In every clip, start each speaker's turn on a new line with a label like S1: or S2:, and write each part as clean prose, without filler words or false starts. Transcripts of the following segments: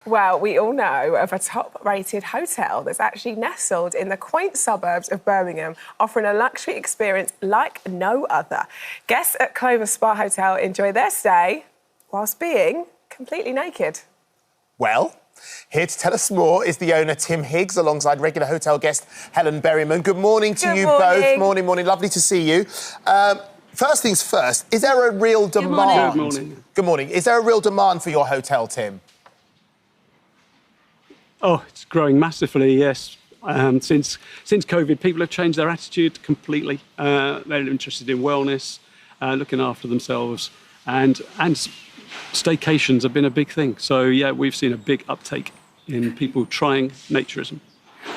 S1: Well, we all know of a top-rated hotel that's actually nestled in the quaint suburbs of Birmingham, offering a luxury experience like no other. Guests at Clover Spa Hotel enjoy their stay whilst being completely naked.
S2: Well, here to tell us more is the owner, Tim Higgs, alongside regular hotel guest Helen Berryman. Good morning to you both. Morning, morning. Lovely to see you. First things first, is there a real demand?
S3: Good morning.
S2: Good morning. Is there a real demand for your hotel, Tim?
S3: Oh, it's growing massively, yes. Since COVID, people have changed their attitude completely. They're interested in wellness, looking after themselves, and staycations have been a big thing. So, yeah, we've seen a big uptake in people trying naturism.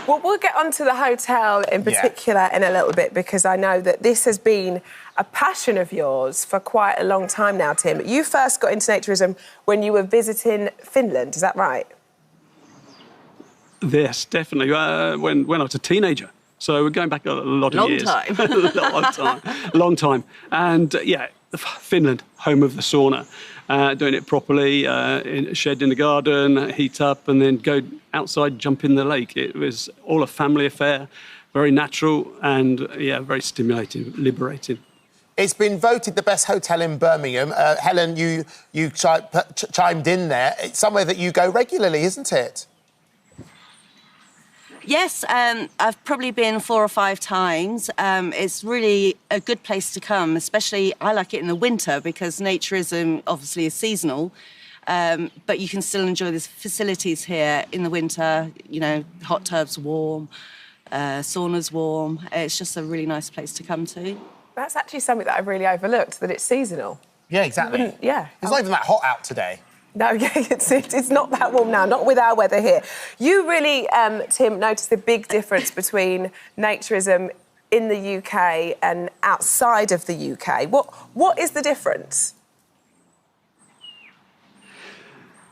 S1: Well, we'll get onto the hotel in particular in a little bit, because I know that this has been a passion of yours for quite a long time now, Tim. You first got into naturism when you were visiting Finland, is that right?
S3: Yes, definitely. When I was a teenager. So we're going back a lot of years. Long time. And, Finland, home of the sauna. Doing it properly, shed in the garden, heat up, and then go outside, jump in the lake. It was all a family affair, very natural and, very stimulating, liberating.
S2: It's been voted the best hotel in Birmingham. Helen, you chimed in there. It's somewhere that you go regularly, isn't it?
S4: Yes, I've probably been 4 or 5 times. It's really a good place to come, especially I like it in the winter because naturism obviously is seasonal, but you can still enjoy the facilities here in the winter, hot tubs warm, saunas warm. It's just a really nice place to come to.
S1: That's actually something that I really overlooked, that it's seasonal.
S2: Yeah, exactly. It's not even that hot out today.
S1: No, it's not that warm now, not with our weather here. You really, Tim, noticed the big difference between naturism in the UK and outside of the UK. What is the difference?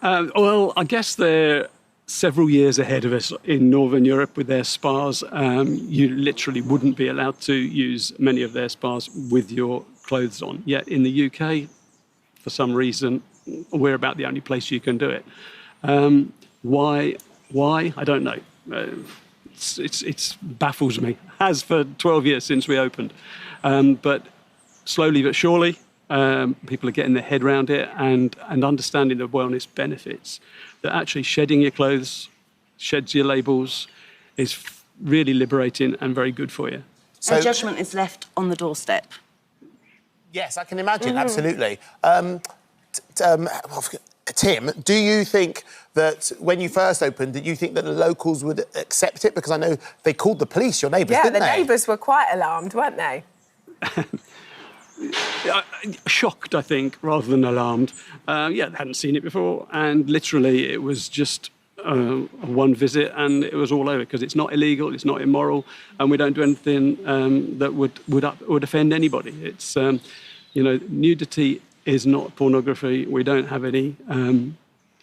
S3: Well, I guess they're several years ahead of us in Northern Europe with their spas. You literally wouldn't be allowed to use many of their spas with your clothes on. Yet in the UK, for some reason, we're about the only place you can do it. Why? I don't know. It baffles me. Has for 12 years since we opened. But slowly but surely, people are getting their head around it and understanding the wellness benefits. That actually shedding your clothes, sheds your labels, is really liberating and very good for you.
S4: So judgment is left on the doorstep.
S2: Yes, I can imagine, absolutely. Tim, do you think that when you first opened, did you think that the locals would accept it? Because I know they called the police, your neighbours, didn't they?
S1: Yeah, the neighbours were quite alarmed, weren't they?
S3: Shocked, I think, rather than alarmed. They hadn't seen it before, and literally it was just one visit and it was all over, because it's not illegal, it's not immoral, and we don't do anything that would offend anybody. It's, nudity is not pornography. We don't have any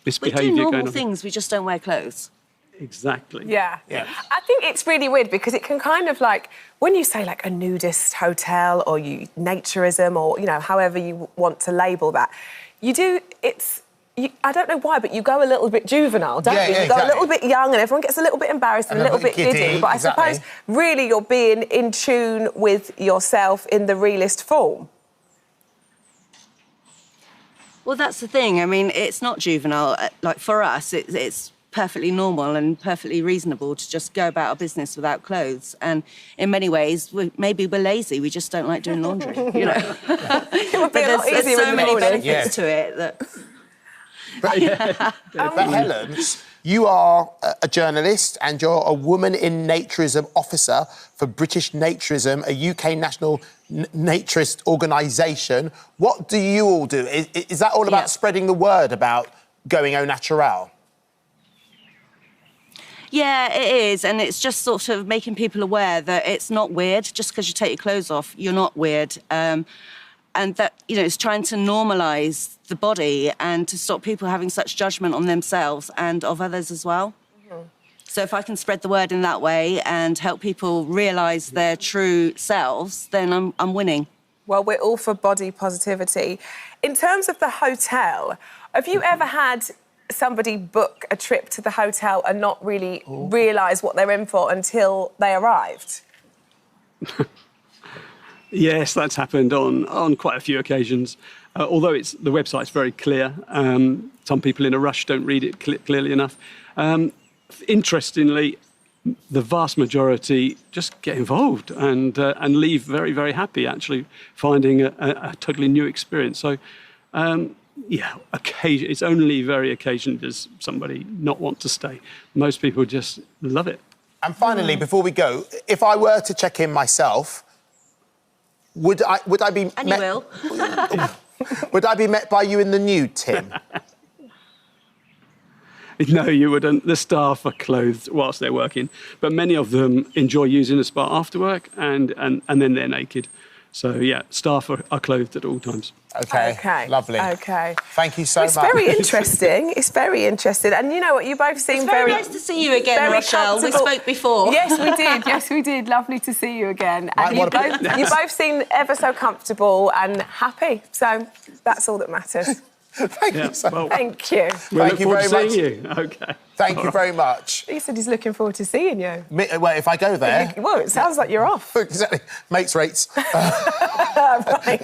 S3: misbehaviour going on.
S4: We do normal things, we just don't wear clothes.
S3: Exactly.
S1: Yeah. I think it's really weird because it can kind of when you say a nudist hotel or naturism or, however you want to label that, I don't know why, but you go a little bit juvenile, don't you? You go a little bit young and everyone gets a little bit embarrassed and a little bit giddy. But I suppose really you're being in tune with yourself in the realist form.
S4: Well, that's the thing. I mean, it's not juvenile. For us, it's perfectly normal and perfectly reasonable to just go about our business without clothes. And in many ways, maybe we're lazy. We just don't like doing laundry,
S1: It would be a lot easier
S4: there's so many benefits
S2: Yeah.
S4: to it that...
S2: But Helen, you are a journalist and you're a Woman in Naturism officer for British Naturism, a UK national naturist organisation. What do you all do? Is that all about spreading the word about going au naturel?
S4: Yeah, it is. And it's just sort of making people aware that it's not weird. Just because you take your clothes off, you're not weird. And that, it's trying to normalise the body and to stop people having such judgment on themselves and of others as well. Mm-hmm. So if I can spread the word in that way and help people realise their true selves, then I'm winning.
S1: Well, we're all for body positivity. In terms of the hotel, have you ever had somebody book a trip to the hotel and not really realise what they're in for until they arrived?
S3: Yes, that's happened on quite a few occasions. Although the website's very clear, some people in a rush don't read it clearly enough. Interestingly, the vast majority just get involved and leave very, very happy, actually finding a totally new experience. So, it's only very occasionally does somebody not want to stay. Most people just love it.
S2: And finally, before we go, if I were to check in myself, would I be
S4: And
S2: met...
S4: you will.
S2: Would I be met by you in the nude, Tim?
S3: No, you wouldn't. The staff are clothed whilst they're working, but many of them enjoy using the spa after work and then they're naked. So, yeah, staff are clothed at all times.
S2: OK, lovely.
S1: OK.
S2: Thank you so much.
S1: It's very interesting. It's very interesting. And you know what? You both seem
S4: It's very nice to see you again, Rochelle. We spoke before.
S1: Yes, we did. Yes, we did. Lovely to see you again. And
S2: Right,
S1: you both seem ever so comfortable and happy. So that's all that matters.
S2: Thank you so much.
S1: Thank you.
S2: Thank you very much.
S3: Seeing you. OK.
S2: Thank you very much.
S1: He said he's looking forward to seeing you.
S2: Well, if I go there...
S1: Well, it sounds like you're off.
S2: Exactly. Mates rates.
S1: Right.